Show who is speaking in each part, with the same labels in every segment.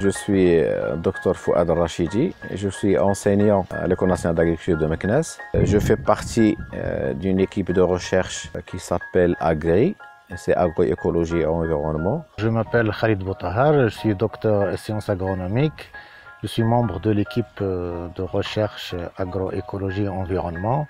Speaker 1: Je suis Dr Fouad Rachidi, je suis enseignant à l'École nationale d'agriculture de Meknès. Je fais partie d'une équipe de recherche qui s'appelle AGRI, c'est agroécologie et environnement.
Speaker 2: Je m'appelle Khalid Boutahar, je suis docteur en sciences agronomiques. Je suis membre de l'équipe de recherche agroécologie et environnement.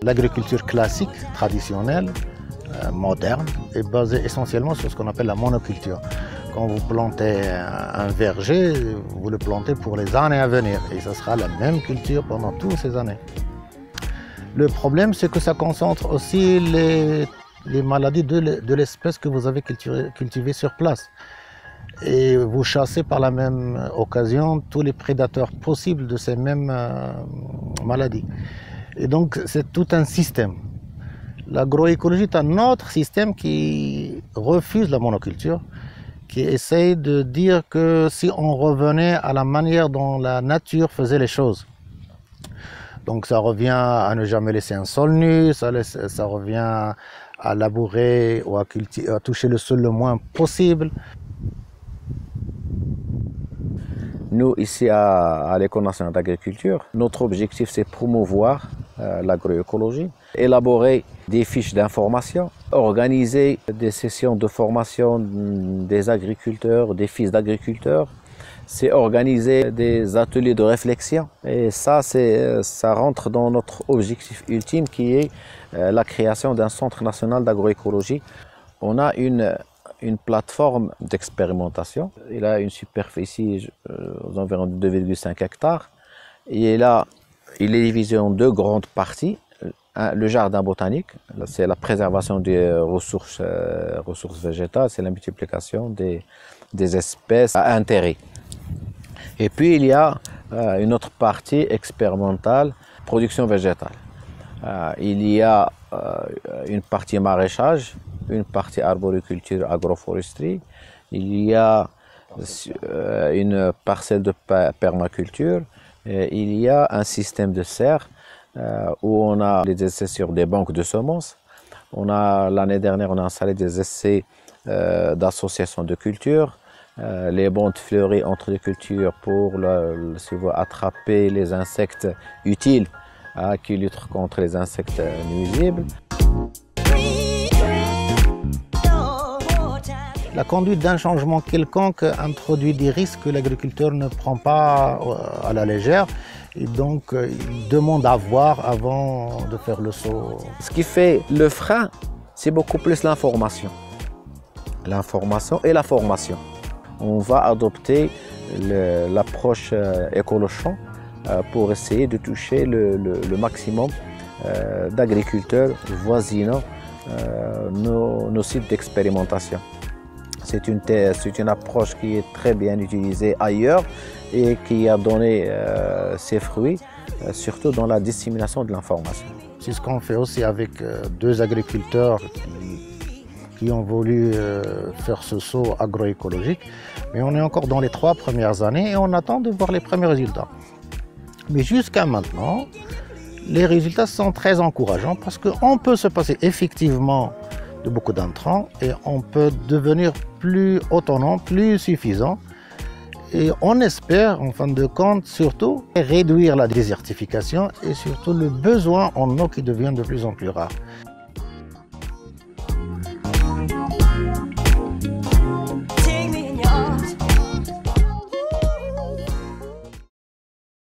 Speaker 2: L'agriculture classique, traditionnelle, moderne, est basée essentiellement sur ce qu'on appelle la monoculture. Quand vous plantez un verger, vous le plantez pour les années à venir et ce sera la même culture pendant toutes ces années. Le problème, c'est que ça concentre aussi les maladies de l'espèce que vous avez cultivée sur place. Et vous chassez par la même occasion tous les prédateurs possibles de ces mêmes maladies. Et donc, c'est tout un système. L'agroécologie est un autre système qui refuse la monoculture, qui essaye de dire que si on revenait à la manière dont la nature faisait les choses, donc ça revient à ne jamais laisser un sol nu, ça revient à labourer ou à toucher le sol le moins possible.
Speaker 1: Nous, ici à l'École nationale d'agriculture, notre objectif c'est promouvoir l'agroécologie, élaborer des fiches d'information, organiser des sessions de formation des agriculteurs, des fils d'agriculteurs, c'est organiser des ateliers de réflexion. Et ça rentre dans notre objectif ultime qui est la création d'un centre national d'agroécologie. On a une plateforme d'expérimentation. Il a une superficie aux environs de 2,5 hectares. Et là, il est divisé en deux grandes parties. Le jardin botanique, c'est la préservation des ressources végétales, c'est la multiplication des espèces à intérêt. Et puis il y a une autre partie expérimentale, production végétale. Il y a une partie maraîchage, une partie arboriculture, agroforesterie. Il y a une parcelle de permaculture. Il y a un système de serre où on a des essais sur des banques de semences. L'année dernière, on a installé des essais d'associations de cultures. Les bandes fleuries entre les cultures pour attraper les insectes utiles qui luttent contre les insectes nuisibles.
Speaker 2: La conduite d'un changement quelconque introduit des risques que l'agriculteur ne prend pas à la légère et donc il demande à voir avant de faire le saut.
Speaker 1: Ce qui fait le frein, c'est beaucoup plus l'information. L'information et la formation. On va adopter l'approche écolo-champ pour essayer de toucher le maximum d'agriculteurs voisinant nos sites d'expérimentation. C'est une approche qui est très bien utilisée ailleurs et qui a donné ses fruits, surtout dans la dissémination de l'information.
Speaker 2: C'est ce qu'on fait aussi avec deux agriculteurs qui ont voulu faire ce saut agroécologique. Mais on est encore dans les 3 premières années et on attend de voir les premiers résultats. Mais jusqu'à maintenant, les résultats sont très encourageants parce qu'on peut se passer effectivement de beaucoup d'intrants et on peut devenir plus autonome, plus suffisant. Et on espère, en fin de compte, surtout réduire la désertification et surtout le besoin en eau qui devient de plus en plus rare.